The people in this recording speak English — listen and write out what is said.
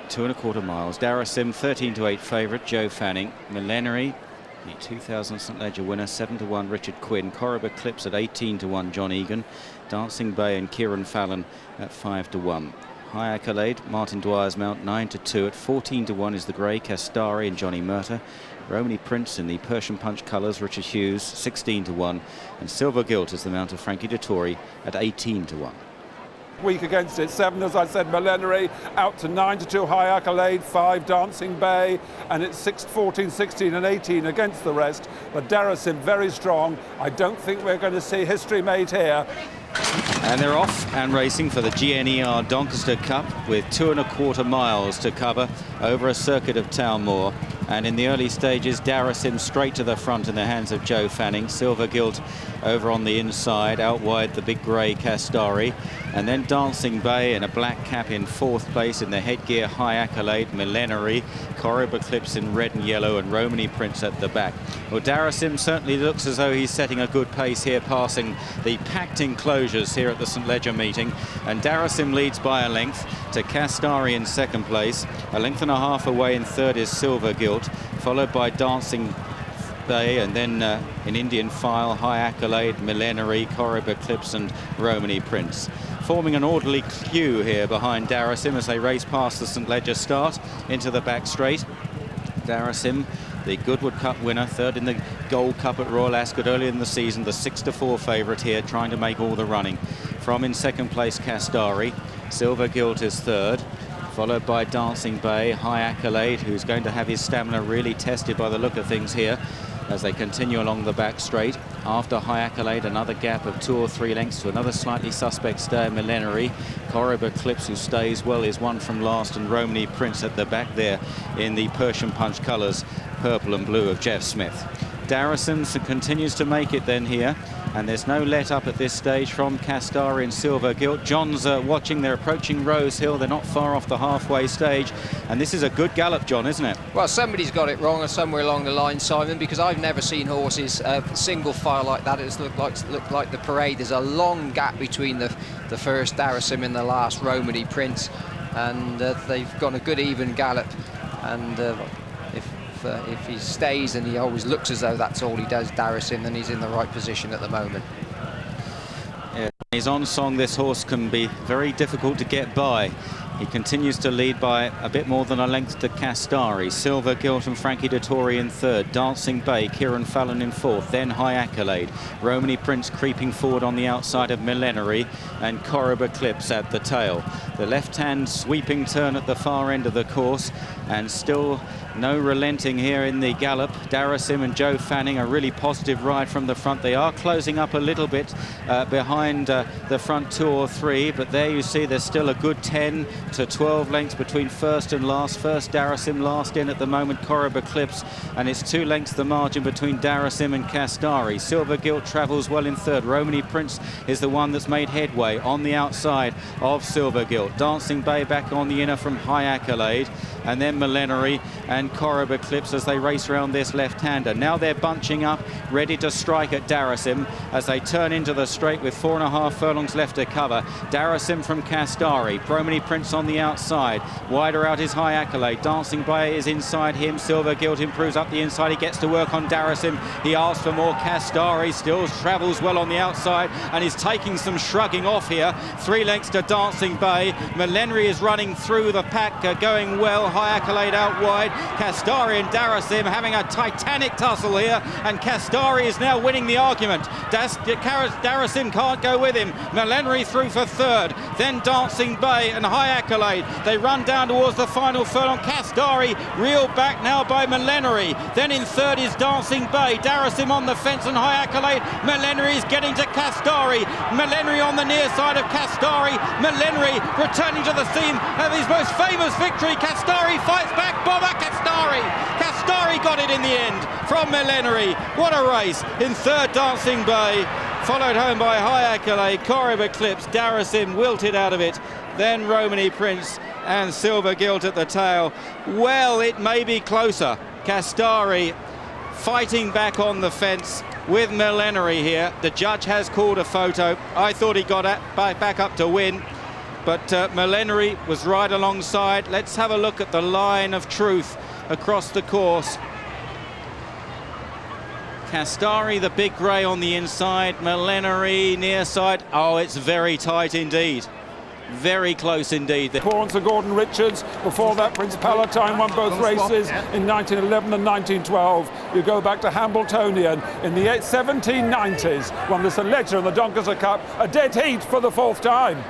2¼ miles. Darasim, 13-8 favourite, Joe Fanning. Millenary, the 2000 St Ledger winner, 7-1 Richard Quinn. Corriba Clips at 18-1 John Egan. Dancing Bay and Kieran Fallon at 5-1. High Accolade, Martin Dwyer's mount, 9-2. At 14-1 is the grey Kasthari and Johnny Murtagh. Romany Prince in the Persian Punch colours, Richard Hughes, 16-1. And Silver Gilt is the mount of Frankie Dettori at 18-1. Weak against it. 7, as I said, Millenary, out to 9-2 High Accolade, 5 Dancing Bay, and it's 6, 14, 16 and 18 against the rest. But Darasim very strong. I don't think we're going to see history made here. And they're off and racing for the GNER Doncaster Cup with 2¼ miles to cover over a circuit of Town Moor. And in the early stages, Darasim straight to the front in the hands of Joe Fanning. Silver Gilt over on the inside, out wide the big grey Kasthari. And then Dancing Bay in a black cap in 4th place in the headgear High Accolade, Millenary, Corriba Clips in red and yellow, and Romany Prince at the back. Well, Darasim certainly looks as though he's setting a good pace here, passing the packed enclosures here at the St Ledger meeting. And Darasim leads by a length to Kasthari in 2nd place. A length and a half away in 3rd is Silver Gilt, followed by Dancing Bay, and then in Indian file, High Accolade, Millenary, Corriba Clips and Romany Prince. Forming an orderly queue here behind Darasim as they race past the St Ledger start into the back straight. Darasim, the Goodwood Cup winner, 3rd in the Gold Cup at Royal Ascot early in the season, the 6-4 favourite here, trying to make all the running. From in 2nd place, Kasthari. Silver Gilt is 3rd, followed by Dancing Bay, High Accolade, who's going to have his stamina really tested by the look of things here as they continue along the back straight. After High Accolade, another gap of 2 or 3 lengths to another slightly suspect stayer, Millenary. Corriba Clips, who stays well, is 1 from last, and Romany Prince at the back there in the Persian Punch colours, purple and blue of Jeff Smith. Darasim continues to make it then here, and there's no let up at this stage from Kasthari and Silver Gilt. John's watching. They're approaching Rose Hill. They're not far off the halfway stage, and this is a good gallop, John, isn't it? Well, somebody's got it wrong somewhere along the line, Simon, because I've never seen horses single file like that. It's looked like the parade. There's a long gap between the first Darasim and the last Romany Prince, and they've got a good even gallop. And if he stays, and he always looks as though that's all he does, Darasim, then he's in the right position at the moment. Yeah, he's on song. This horse can be very difficult to get by. He continues to lead by a bit more than a length to Kasthari. Silver Gilt and Frankie Dettori in 3rd. Dancing Bay, Kieran Fallon in 4th. Then High Accolade. Romany Prince creeping forward on the outside of Millenary, and Corriba Clips at the tail. The left-hand sweeping turn at the far end of the course, and still no relenting here in the gallop. Darasim and Joe Fanning, a really positive ride from the front. They are closing up a little bit behind the front 2 or 3, but there you see there's still a good 10 to 12 lengths between first and last. First Darasim, last in at the moment Corriba Clips, and it's 2 lengths the margin between Darasim and Kasthari. Silver Gilt travels well in 3rd. Romany Prince is the one that's made headway on the outside of Silver Gilt. Dancing Bay back on the inner from High Accolade, and then Millenary and Corriba Clips as they race around this left-hander. Now they're bunching up, ready to strike at Darasim as they turn into the straight with 4.5 furlongs left to cover. Darasim from Kasthari, Romany Prince on the outside. Wider out is High Accolade. Dancing Bay is inside him. Silver Gilt improves up the inside. He gets to work on Darasim. He asks for more. Kasthari still travels well on the outside and is taking some shrugging off here. 3 lengths to Dancing Bay. Millenary is running through the pack, going well. High Accolade out wide. Kasthari and Darasim having a titanic tussle here, and Kasthari is now winning the argument. Darasim can't go with him. Millenary through for 3rd, then Dancing Bay and High Accolade. They run down towards the final furlong. Kasthari reeled back now by Millenary. Then in 3rd is Dancing Bay. Darasim on the fence and High Accolade. Millenary is getting to Kasthari. Millenary on the near side of Kasthari. Millenary returning to the scene of his most famous victory. Kasthari fights back. Bobber Kasthari. Kasthari got it in the end from Millenary. What a race. In 3rd, Dancing Bay, followed home by High Accolade. Corriba Clips. Darasim wilted out of it. Then Romany Prince and Silver Gilt at the tail. Well, it may be closer. Kasthari fighting back on the fence with Millenary here. The judge has called a photo. I thought he got back up to win. but Millenary was right alongside. Let's have a look at the line of truth across the course. Kasthari, the big grey on the inside, Millenary near side. Oh, it's very tight indeed. Very close indeed. Corns and Gordon Richards. Before that, Prince Palatine won both races in 1911 and 1912. You go back to Hambletonian in the 1790s, won the Selection of the Doncaster Cup, a dead heat for the 4th time.